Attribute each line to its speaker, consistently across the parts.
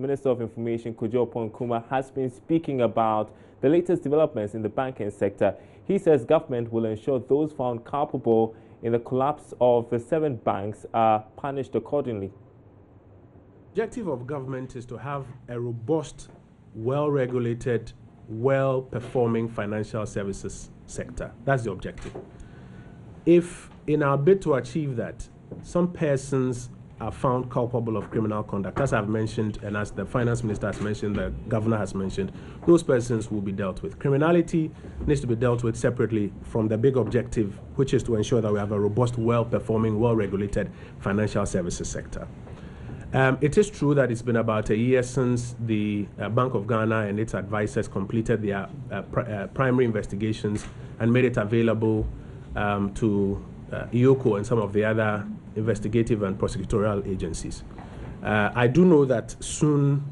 Speaker 1: Minister of Information, Kojo Nkrumah, has been speaking about the latest developments in the banking sector. He says government will ensure those found culpable in the collapse of the 7 banks are punished accordingly.
Speaker 2: The objective of government is to have a robust, well-regulated, well-performing financial services sector. That's the objective. If in our bid to achieve that, some persons are found culpable of criminal conduct, as I've mentioned, and as the finance minister has mentioned, the governor has mentioned, those persons will be dealt with. Criminality needs to be dealt with separately from the big objective, which is to ensure that we have a robust, well-performing, well-regulated financial services sector. It is true that it's been about a year since the Bank of Ghana and its advisors completed their primary investigations and made it available to IOCO and some of the other investigative and prosecutorial agencies. I do know that soon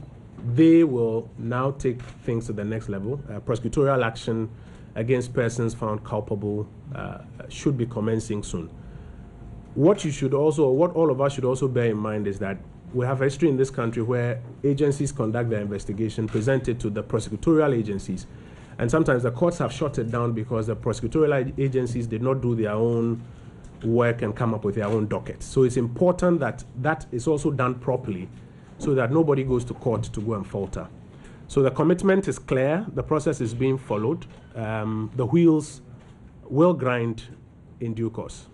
Speaker 2: they will now take things to the next level. Prosecutorial action against persons found culpable should be commencing soon. What all of us should also bear in mind is that we have a history in this country where agencies conduct their investigation, present it to the prosecutorial agencies, and sometimes the courts have shut it down because the prosecutorial agencies did not do their own work and come up with their own docket. So it's important that that is also done properly so that nobody goes to court to go and falter. So the commitment is clear, the process is being followed, the wheels will grind in due course.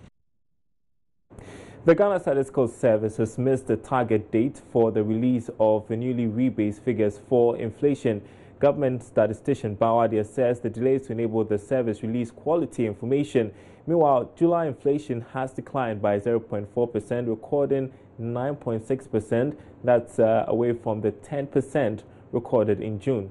Speaker 1: The Ghana Statistical Service has missed the target date for the release of the newly rebased figures for inflation. Government statistician Bawadia says the delays to enable the service release quality information. Meanwhile, July inflation has declined by 0.4%, recording 9.6%. That's away from the 10% recorded in June.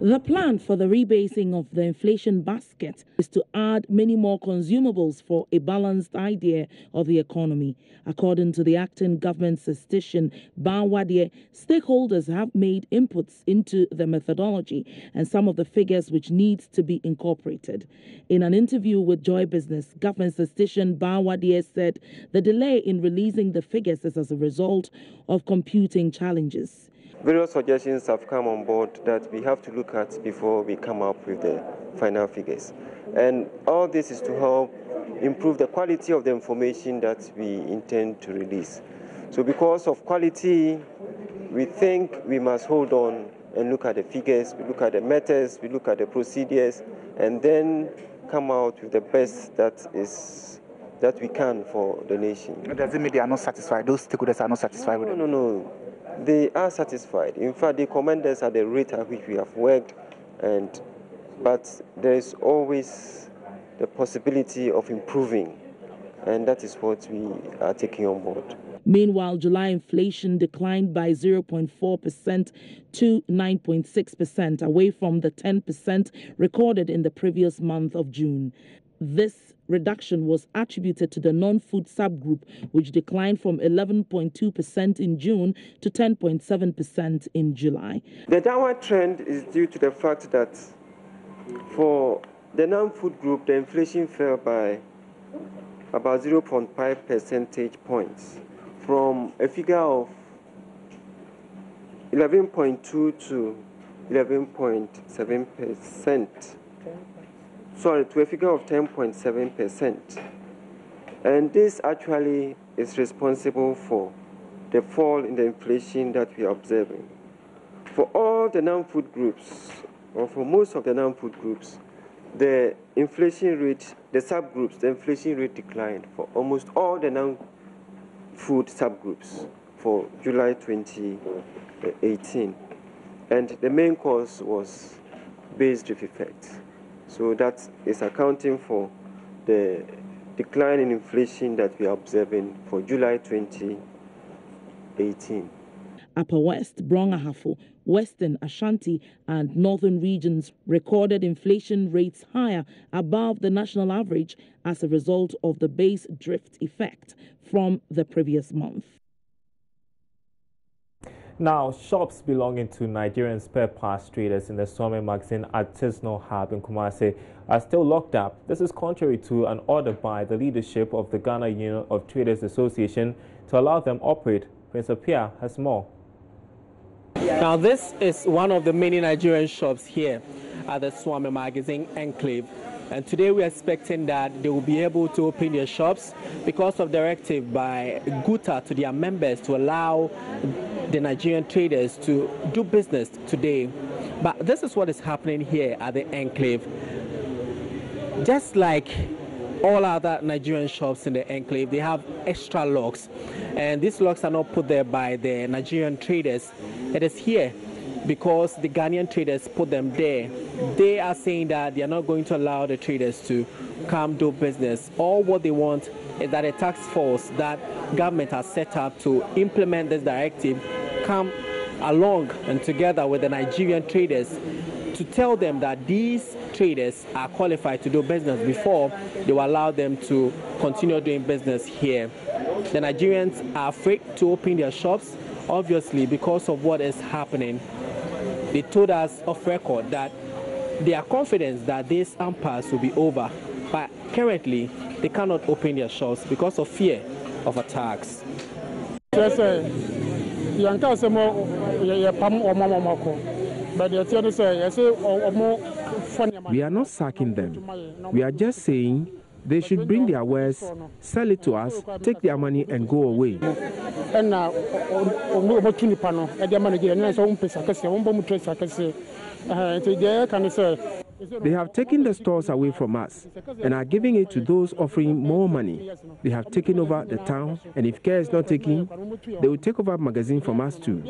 Speaker 3: The plan for the rebasing of the inflation basket is to add many more consumables for a balanced idea of the economy. According to the acting government statistician Bawadie, stakeholders have made inputs into the methodology and some of the figures which needs to be incorporated. In an interview with Joy Business, government statistician Bawadie said the delay in releasing the figures is as a result of computing challenges.
Speaker 4: Various suggestions have come on board that we have to look at before we come up with the final figures. And all this is to help improve the quality of the information that we intend to release. So because of quality, we think we must hold on and look at the figures, we look at the methods, we look at the procedures, and then come out with the best that we can for the nation.
Speaker 5: Does it mean they are not satisfied? Those stakeholders are not satisfied with it?
Speaker 4: No. They are satisfied. In fact, they commend us at the rate at which we have worked, but there is always the possibility of improving, and that is what we are taking on board.
Speaker 3: Meanwhile, July inflation declined by 0.4% to 9.6%, away from the 10% recorded in the previous month of June. This reduction was attributed to the non-food subgroup, which declined from 11.2% in June to 10.7% in July.
Speaker 4: The downward trend is due to the fact that for the non-food group, the inflation fell by about 0.5 percentage points, from a figure of 11.2 to 11.7%. To a figure of 10.7%. And this actually is responsible for the fall in the inflation that we are observing. For all the non-food groups, or for most of the non-food groups, the inflation rate, the subgroups, the inflation rate declined for almost all the non-food subgroups for July 2018. And the main cause was base drift effect. So that is accounting for the decline in inflation that we are observing for July 2018.
Speaker 3: Upper West, Brong-Ahafo, Western, Ashanti and Northern regions recorded inflation rates higher above the national average as a result of the base drift effect from the previous month.
Speaker 1: Now, shops belonging to Nigerian spare parts traders in the Swami Magazine Artisanal Hub in Kumasi are still locked up. This is contrary to an order by the leadership of the Ghana Union of Traders Association to allow them operate. Prince Apia has more.
Speaker 6: Now, this is one of the many Nigerian shops here at the Swami Magazine Enclave. And today we are expecting that they will be able to open their shops because of directive by GUTA to their members to allow the Nigerian traders to do business today. But this is what is happening here at the Enclave. Just like all other Nigerian shops in the Enclave, they have extra locks. And these locks are not put there by the Nigerian traders. It is here because the Ghanaian traders put them there. They are saying that they are not going to allow the traders to come do business. All what they want is that a task force that government has set up to implement this directive come along and together with the Nigerian traders to tell them that these traders are qualified to do business before they will allow them to continue doing business here. The Nigerians are afraid to open their shops, obviously, because of what is happening. They told us off record that they are confident that this impasse will be over, but currently they cannot open their shops because of fear of attacks.
Speaker 7: We are not sacking them. We are just saying they should bring their wares, sell it to us, take their money and go away. They have taken the stores away from us and are giving it to those offering more money. They have taken over the town, and if care is not taken, they will take over magazine from us too.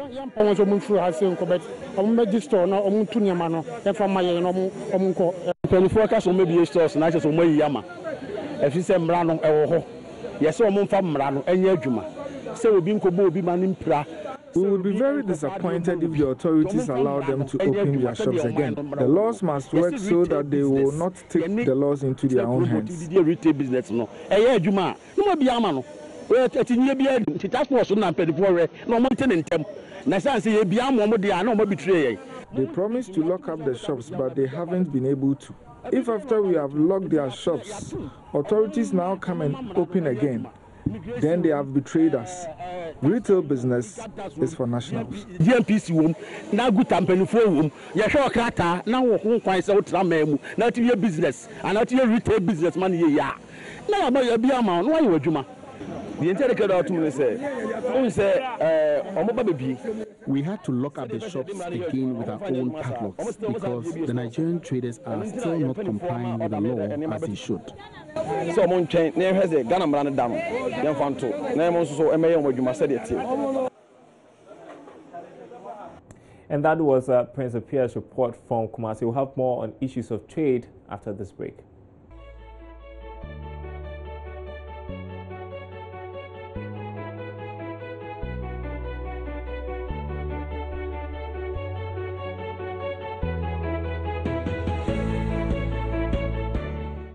Speaker 7: We would be very disappointed if the authorities allow them to open their shops again. The laws must work so that they will not take the laws into their own hands. They promised to lock up the shops, but they haven't been able to. If after we have locked their shops, authorities now come and open again, then they have betrayed us. Retail business is for nationals.
Speaker 8: We had to lock up the shops again with our own padlocks because the Nigerian traders are still not complying with the law as they should.
Speaker 1: And that was Prince Appiah's report from Kumasi. We'll have more on issues of trade after this break.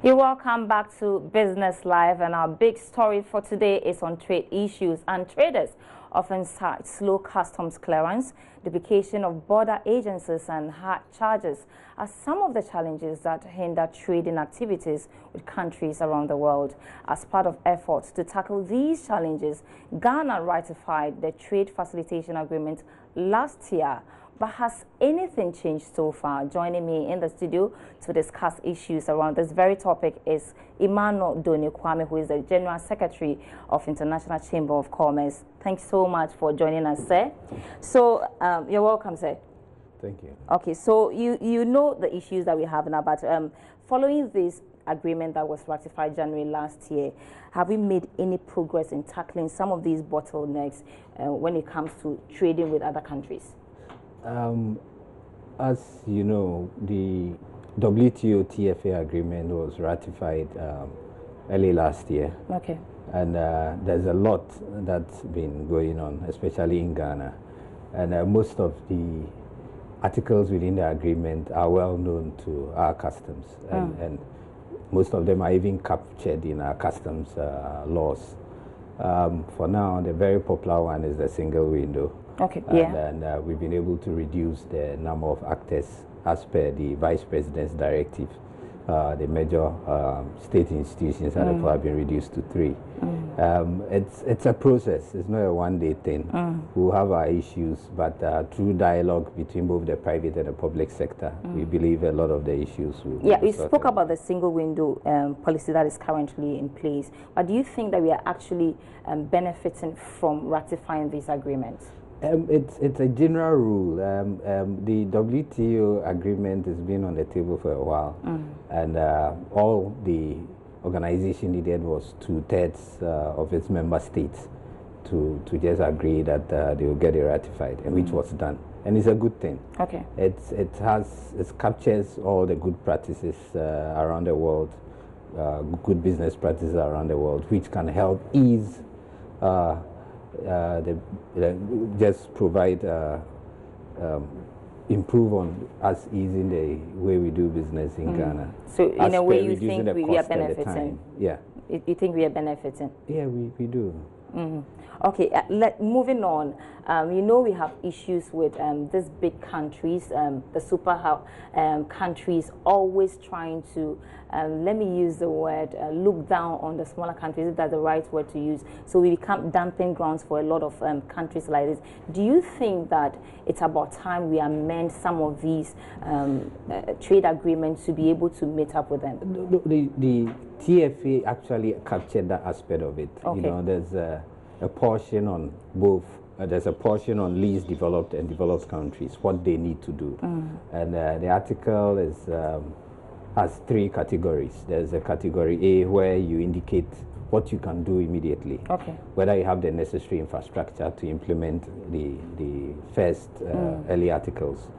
Speaker 9: You're welcome back to Business Live, and our big story for today is on trade issues. And traders often cite slow customs clearance, duplication of border agencies and high charges as some of the challenges that hinder trading activities with countries around the world. As part of efforts to tackle these challenges, Ghana ratified the Trade Facilitation Agreement last year. But has anything changed so far? Joining me in the studio to discuss issues around this very topic is Emmanuel Doni Kwame, who is the General Secretary of International Chamber of Commerce. Thanks so much for joining us, sir. So you're welcome, sir.
Speaker 1: Thank you.
Speaker 9: Okay, so you know the issues that we have now, but following this agreement that was ratified January last year, have we made any progress in tackling some of these bottlenecks when it comes to trading with other countries?
Speaker 10: As you know, the WTO TFA agreement was ratified early last year.
Speaker 9: Okay.
Speaker 10: And there's a lot that's been going on, especially in Ghana. And most of the articles within the agreement are well known to our customs. And most of them are even captured in our customs laws. For now, the very popular one is the single window.
Speaker 9: Okay,
Speaker 10: and we've been able to reduce the number of actors as per the Vice President's directive the major state institutions that have been reduced to 3. It's a process. It's not a one-day thing. We'll have our issues, but through dialogue between both the private and the public sector, we believe a lot of the issues will be
Speaker 9: you spoke about the single window policy that is currently in place, but do you think that we are actually benefiting from ratifying these agreements?
Speaker 10: It's a general rule. The WTO agreement has been on the table for a while, and all the organization needed was 2/3 of its member states to just agree that they will get it ratified, and which was done, and it's a good thing.
Speaker 9: Okay.
Speaker 10: It captures all the good practices around the world, good business practices around the world, which can help ease. Just provide improve on us easing the way we do business in Ghana.
Speaker 9: So in a way you think we are benefiting?
Speaker 10: Yeah.
Speaker 9: You think we are benefiting?
Speaker 10: Yeah, we do.
Speaker 9: Okay, moving on. You know we have issues with these big countries, the super countries always trying to, let me use the word, look down on the smaller countries, if that's the right word to use. So we become dumping grounds for a lot of countries like this. Do you think that it's about time we amend some of these trade agreements to be able to meet up with them?
Speaker 10: The TFA actually captured that aspect of it.
Speaker 9: Okay.
Speaker 10: You know, there's a portion on both. There's a portion on least developed and developed countries, what they need to do. And the article has 3 categories. There's a category A where you indicate what you can do immediately.
Speaker 9: Okay.
Speaker 10: Whether you have the necessary infrastructure to implement the first early articles.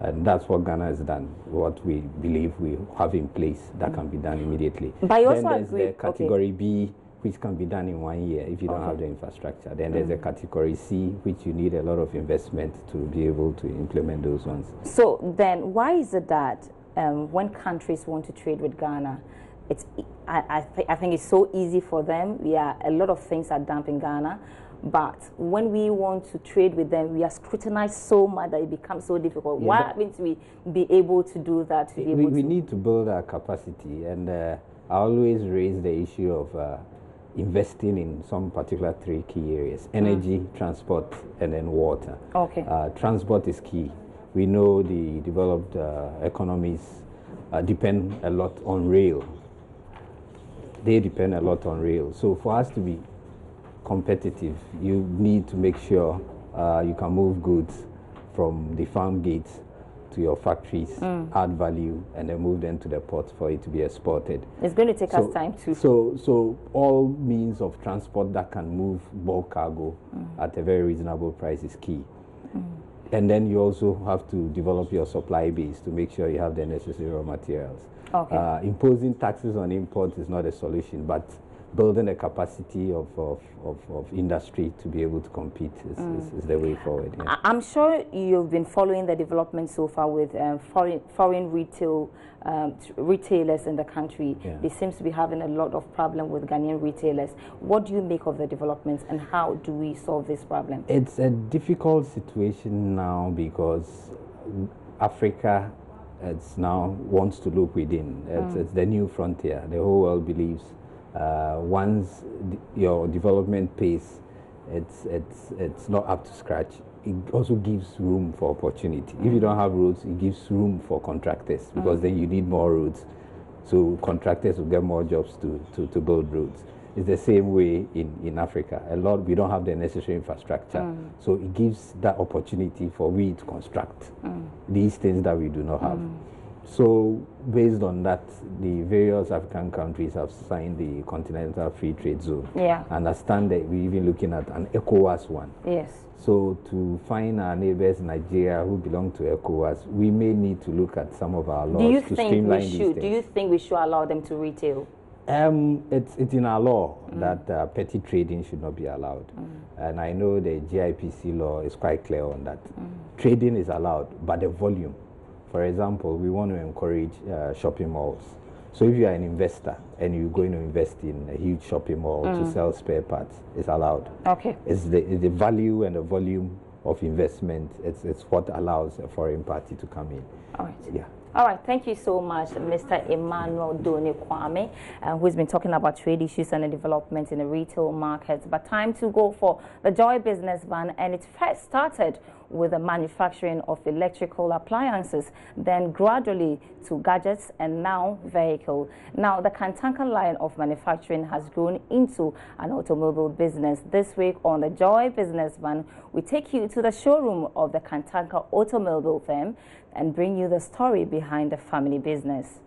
Speaker 10: And that's what Ghana has done, what we believe we have in place that can be done immediately.
Speaker 9: But you also
Speaker 10: then there's
Speaker 9: agree,
Speaker 10: the category B, which can be done in 1 year if you don't have the infrastructure. Then there's a category C, which you need a lot of investment to be able to implement those ones.
Speaker 9: So then why is it that when countries want to trade with Ghana, I think it's so easy for them? A lot of things are dumped in Ghana. But when we want to trade with them, we are scrutinized so much that it becomes so difficult.
Speaker 10: Yeah,
Speaker 9: why haven't we be able to do that?
Speaker 10: We need to build our capacity, and I always raise the issue of investing in some particular 3 key areas: energy, transport, and then water.
Speaker 9: Okay.
Speaker 10: Transport is key. We know the developed economies depend a lot on rail. They depend a lot on rail. So for us to be competitive, you need to make sure you can move goods from the farm gates to your factories, add value, and then move them to the port for it to be exported.
Speaker 9: It's going to take us time too.
Speaker 10: So all means of transport that can move bulk cargo at a very reasonable price is key. And then you also have to develop your supply base to make sure you have the necessary raw materials.
Speaker 9: Okay.
Speaker 10: Imposing taxes on imports is not a solution, but building a capacity of industry to be able to compete is the way forward. Yeah.
Speaker 9: I'm sure you've been following the development so far with foreign retailers in the country.
Speaker 10: Yeah.
Speaker 9: They seem to be having a lot of problem with Ghanaian retailers. What do you make of the developments, and how do we solve this problem?
Speaker 10: It's a difficult situation now because Africa now wants to look within. It's the new frontier. The whole world believes once your development pace it's not up to scratch, it also gives room for opportunity. If you don't have roads, it gives room for contractors, because then you need more roads, so contractors will get more jobs to build roads. It's the same way in Africa. We don't have the necessary infrastructure, so it gives that opportunity for we to construct these things that we do not have. So based on that, the various African countries have signed the Continental Free Trade Zone.
Speaker 9: Yeah.
Speaker 10: Understand that we're even looking at an ECOWAS one.
Speaker 9: Yes.
Speaker 10: So to find our neighbors, Nigeria, who belong to ECOWAS, we may need to look at some of our laws to streamline these things.
Speaker 9: Do you think we should allow them to retail?
Speaker 10: It's in our law that petty trading should not be allowed. And I know the GIPC law is quite clear on that. Trading is allowed, but the volume. For example, we want to encourage shopping malls. So if you are an investor and you're going to invest in a huge shopping mall to sell spare parts, it's allowed.
Speaker 9: Okay.
Speaker 10: It's the value and the volume of investment. It's what allows a foreign party to come in.
Speaker 9: All right.
Speaker 10: Yeah.
Speaker 9: All right, thank you so much, Mr. Emmanuel Doni Kwame, who's been talking about trade issues and the development in the retail market. But time to go for the Joy Business Van, and it first started with the manufacturing of electrical appliances, then gradually to gadgets, and now vehicle. Now, the Kantanka line of manufacturing has grown into an automobile business. This week on the Joy Business Van, we take you to the showroom of the Kantanka automobile firm and bring you the story behind the family business.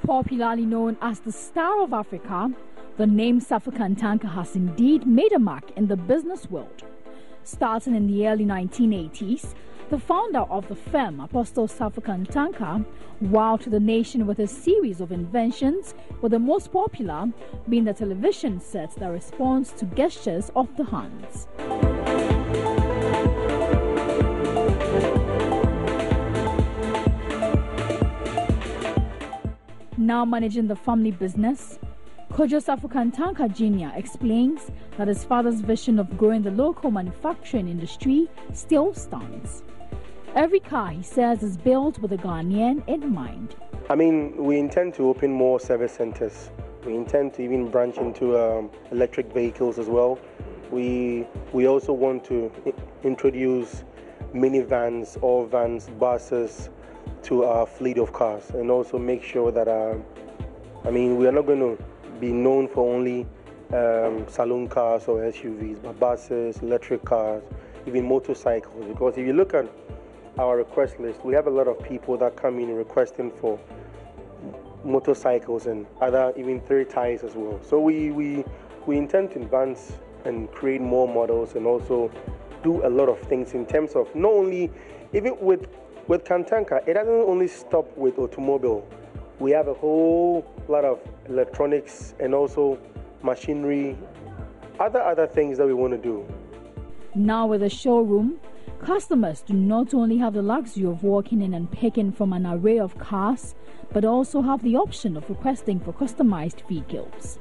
Speaker 11: Popularly known as the Star of Africa, the name Safo Kantanka has indeed made a mark in the business world. Starting in the early 1980s, the founder of the firm, Apostle Safo Kantanka, wowed the nation with a series of inventions, with the most popular being the television set that responds to gestures of the hands. Now managing the family business, Kojo Safo Kantanka Jr. explains that his father's vision of growing the local manufacturing industry still stands. Every car, he says, is built with a Ghanaian in mind.
Speaker 12: I mean, we intend to open more service centers. We intend to even branch into electric vehicles as well. We also want to introduce minivans or vans, buses to our fleet of cars, and also make sure that, I mean, we are not going to be known for only saloon cars or SUVs, but buses, electric cars, even motorcycles. Because if you look at our request list, we have a lot of people that come in requesting for motorcycles and other, even 3 tires as well. So we intend to advance and create more models, and also do a lot of things in terms of not only, even with Kantanka, it doesn't only stop with automobile. We have a whole lot of electronics and also machinery, other things that we want to do.
Speaker 11: Now with a showroom, customers do not only have the luxury of walking in and picking from an array of cars, but also have the option of requesting for customized vehicles.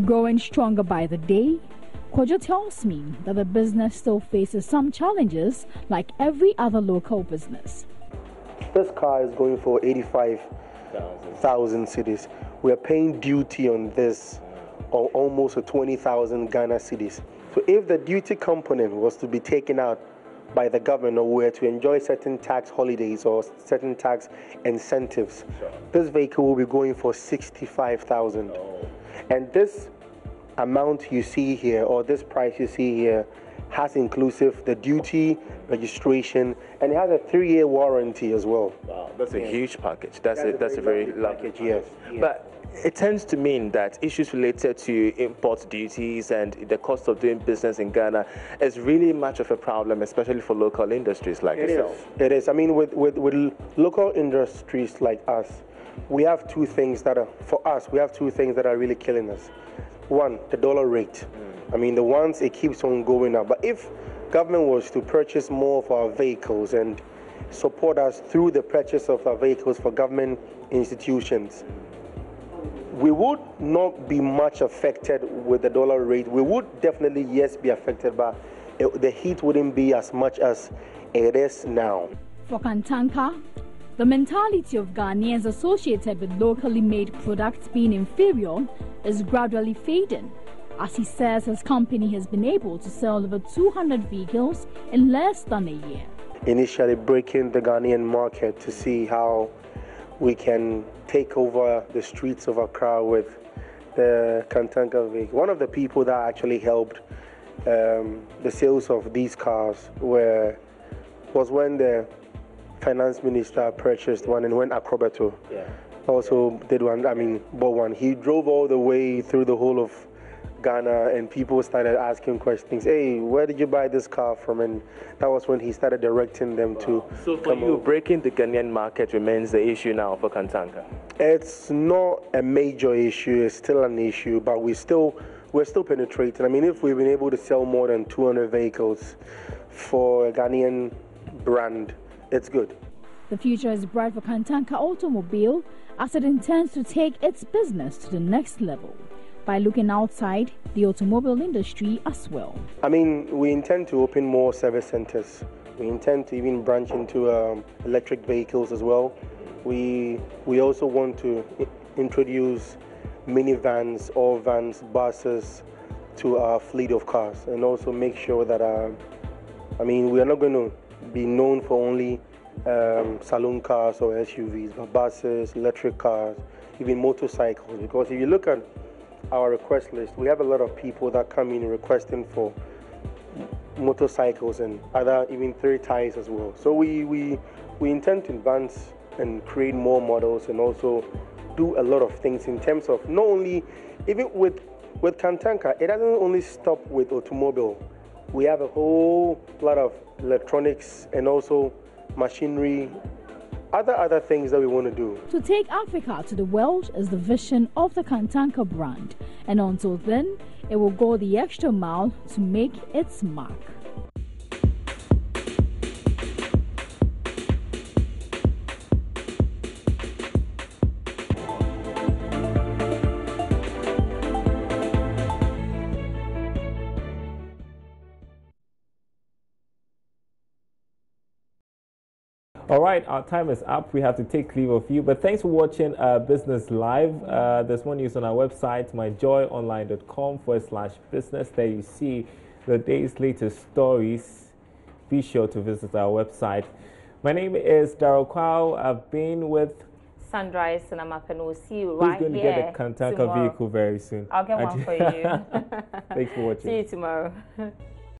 Speaker 11: Growing stronger by the day, Kojo tells me that the business still faces some challenges like every other local business.
Speaker 12: This car is going for 85,000 cedis. We are paying duty on this of almost 20,000 Ghana cedis. So if the duty component was to be taken out by the government, or were to enjoy certain tax holidays or certain tax incentives, this vehicle will be going for 65,000. And this amount you see here, or this price you see here, has inclusive the duty, registration, and it has a 3-year warranty as well.
Speaker 13: Wow, that's a huge package. That's a very large package,
Speaker 12: yes.
Speaker 13: But it tends to mean that issues related to import duties and the cost of doing business in Ghana is really much of a problem, especially for local industries like yourself.
Speaker 12: It is. I mean, with local industries like us, we have 2 things that are, for us, we have 2 things that are really killing us. One, the dollar rate. I mean, the ones, it keeps on going up. But if government was to purchase more of our vehicles and support us through the purchase of our vehicles for government institutions, we would not be much affected with the dollar rate. We would definitely, yes, be affected, but the heat wouldn't be as much as it is now.
Speaker 11: For Kantanka, the mentality of Ghanaians associated with locally made products being inferior is gradually fading, as he says his company has been able to sell over 200 vehicles in less than a year.
Speaker 12: Initially breaking the Ghanaian market to see how we can take over the streets of Accra with the Kantanka vehicle. One of the people that actually helped the sales of these cars was when the finance minister purchased one, and when Akrobato also did one, I mean, bought one. He drove all the way through the whole of Ghana, and people started asking questions. Hey, where did you buy this car from? And that was when he started directing them to.
Speaker 13: So for you, breaking the Ghanaian market remains the issue now for Kantanka?
Speaker 12: It's not a major issue. It's still an issue, but we're still penetrating. I mean, if we've been able to sell more than 200 vehicles for a Ghanaian brand, it's good.
Speaker 11: The future is bright for Kantanka Automobile, as it intends to take its business to the next level by looking outside the automobile industry as well.
Speaker 12: I mean, we intend to open more service centers. We intend to even branch into electric vehicles as well. We also want to introduce minivans or vans, buses to our fleet of cars, and also make sure that, I mean, we are not going to be known for only saloon cars or SUVs, but buses, electric cars, even motorcycles. Because if you look at our request list, we have a lot of people that come in requesting for motorcycles and other even 3 tires as well. So we intend to advance and create more models and also do a lot of things in terms of not only, even with Kantanka, it doesn't only stop with automobile. We have a whole lot of electronics and also machinery, other things that we want to do.
Speaker 11: To take Africa to the world is the vision of the Kantanka brand, and until then, it will go the extra mile to make its mark.
Speaker 1: All right, our time is up. We have to take leave of you. But thanks for watching Business Live. There's more news on our website, myjoyonline.com/business. There you see the day's latest stories. Be sure to visit our website. My name is Darryl Kwao. I've been with
Speaker 9: Sandra Sinamaka, and we'll see you right here.
Speaker 1: Who's going to get a Kantanka vehicle very soon?
Speaker 9: I'll get one for you.
Speaker 1: Thanks for watching.
Speaker 9: See you tomorrow.